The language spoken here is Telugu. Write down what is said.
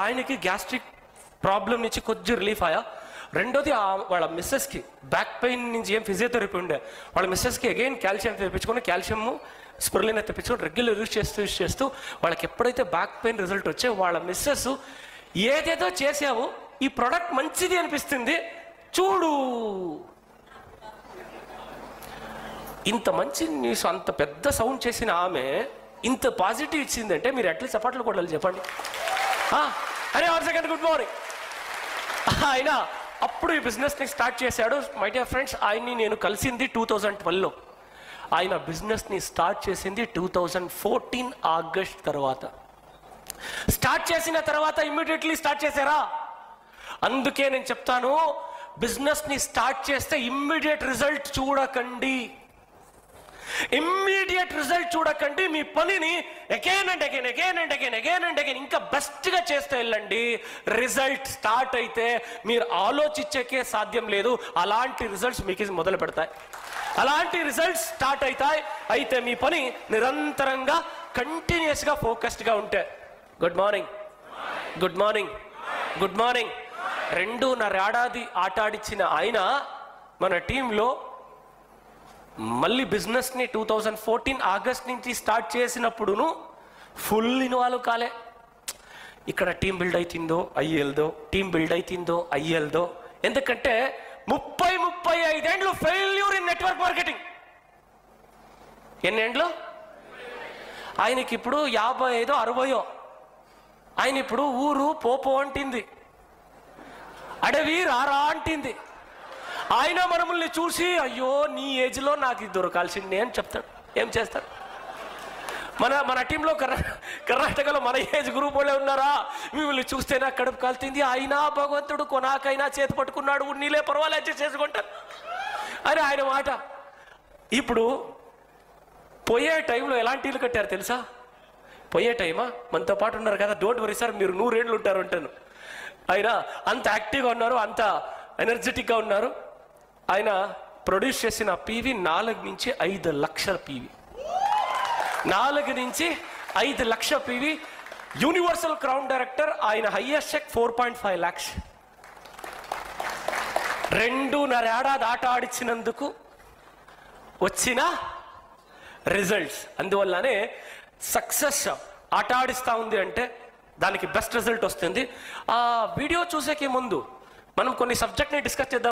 ఆయనకి గ్యాస్ట్రిక్ ప్రాబ్లం నుంచి కొంచెం రిలీఫ్ అయ్యా. రెండోది వాళ్ళ మిస్సెస్కి బ్యాక్ పెయిన్ నుంచి ఏం ఫిజియోథెరపీ ఉండే, వాళ్ళ మిస్సెస్కి అగైన్ కాల్షియం తెప్పించుకొని కాల్షియము స్పిరులిన్ తెప్పించుకొని రెగ్యులర్ యూజ్ చేస్తూ వాళ్ళకి ఎప్పుడైతే బ్యాక్ పెయిన్ రిజల్ట్ వచ్చే వాళ్ళ మిస్సెస్ ఏదేదో చేసావు ఈ ప్రోడక్ట్ మంచిది అనిపిస్తుంది చూడు. ఇంత మంచి న్యూస్ అంత పెద్ద సౌండ్ చేసిన ఆమె ఇంత పాజిటివ్ ఇచ్చిందంటే మీరు ఎట్లా చప్పట్లు కొట్టాలి చెప్పండి. అరే 1 సెకండ్, గుడ్ మార్నింగ్. ఆయన అప్పుడు ఈ బిజినెస్ని స్టార్ట్ చేశాడు. మై డియర్ ఫ్రెండ్స్, ఆయన్ని నేను కలిసింది 2012లో. ఆయన బిజినెస్ని స్టార్ట్ చేసింది 2014 ఆగస్ట్ తర్వాత. స్టార్ట్ చేసిన తర్వాత ఇమ్మీడియట్లీ స్టార్ట్ చేశారా? అందుకే నేను చెప్తాను, బిజినెస్ని స్టార్ట్ చేస్తే ఇమ్మీడియట్ రిజల్ట్ చూడకండి. ఇమ్మీడియట్ రిజల్ట్ చూడకండి. మీ పనిని అగైన్ అండ్ అగైన్ ఇంకా బెస్ట్గా చేస్తే వెళ్ళండి. రిజల్ట్ స్టార్ట్ అయితే మీరు ఆలోచించకే సాధ్యం లేదు. అలాంటి రిజల్ట్స్ మీకు మొదలు పెడతాయి. అలాంటి రిజల్ట్స్ స్టార్ట్ అవుతాయి. అయితే మీ పని నిరంతరంగా కంటిన్యూస్గా ఫోకస్డ్గా ఉంటే. Good morning, good morning, good morning. 2.5 ఏడాది ఆట ఆడిచ్చిన ఆయన మన టీంలో మళ్ళీ బిజినెస్ని 2014 ఆగస్ట్ నుంచి స్టార్ట్ చేసినప్పుడును ఫుల్ ఇన్వాల్వ్ కాలే. ఇక్కడ టీం బిల్డ్ అవుతుందో అయ్యేల్దో, టీం బిల్డ్ అవుతుందో అయ్యేల్దో. ఎందుకంటే 35 ఏండ్లు ఫెయిల్యూర్ ఇన్ నెట్వర్క్ మార్కెటింగ్. ఎన్నేండ్లు? ఆయనకి ఇప్పుడు 55 60. ఆయన ఇప్పుడు ఊరు పోపో అంటింది, అడవి రారా అంటింది. ఆయన మనముల్ని చూసి అయ్యో నీ ఏజ్లో నాకు ఇది దొరకాల్సిందే అని చెప్తాడు. ఏం చేస్తాడు? మన టీంలో కర్ణాటకలో మన ఏజ్ గ్రూప్ వాళ్ళే ఉన్నారా? మిమ్మల్ని చూస్తే నాకు కడుపు కాలుతుంది. అయినా భగవంతుడు కొనాకైనా చేతి పట్టుకున్నాడు, నీలే పర్వాలేదు చేసుకుంటారు అని ఆయన మాట. ఇప్పుడు పోయే టైంలో ఎలాంటి ఇల్లు కట్టారు తెలుసా? పోయే టైమా మనతో పాటు ఉన్నారు కదా, డోంట్ వరీ సార్, మీరు 100 ఏళ్ళు ఉంటారు అంటాను. ఆయన అంత యాక్టివ్గా ఉన్నారు, అంత ఎనర్జెటిక్గా ఉన్నారు. ఆయన ప్రొడ్యూస్ చేసిన పీవీ 4 నుంచి 5 లక్షల పీవీ, 4 నుంచి 5 లక్షల పీవీ. Universal crown director. ఆయన హైయెస్ట్ చెక్ 4.5 lakhs. 2.5 ఏడాది ఆట ఆడిచ్చినందుకు వచ్చిన రిజల్ట్స్. అందువల్లనే సక్సెస్ ఆట ఆడిస్తూ ఉంది అంటే దానికి బెస్ట్ రిజల్ట్ వస్తుంది. ఆ వీడియో చూసేకి ముందు మనం కొన్ని సబ్జెక్ట్ని డిస్కస్ చేద్దాం.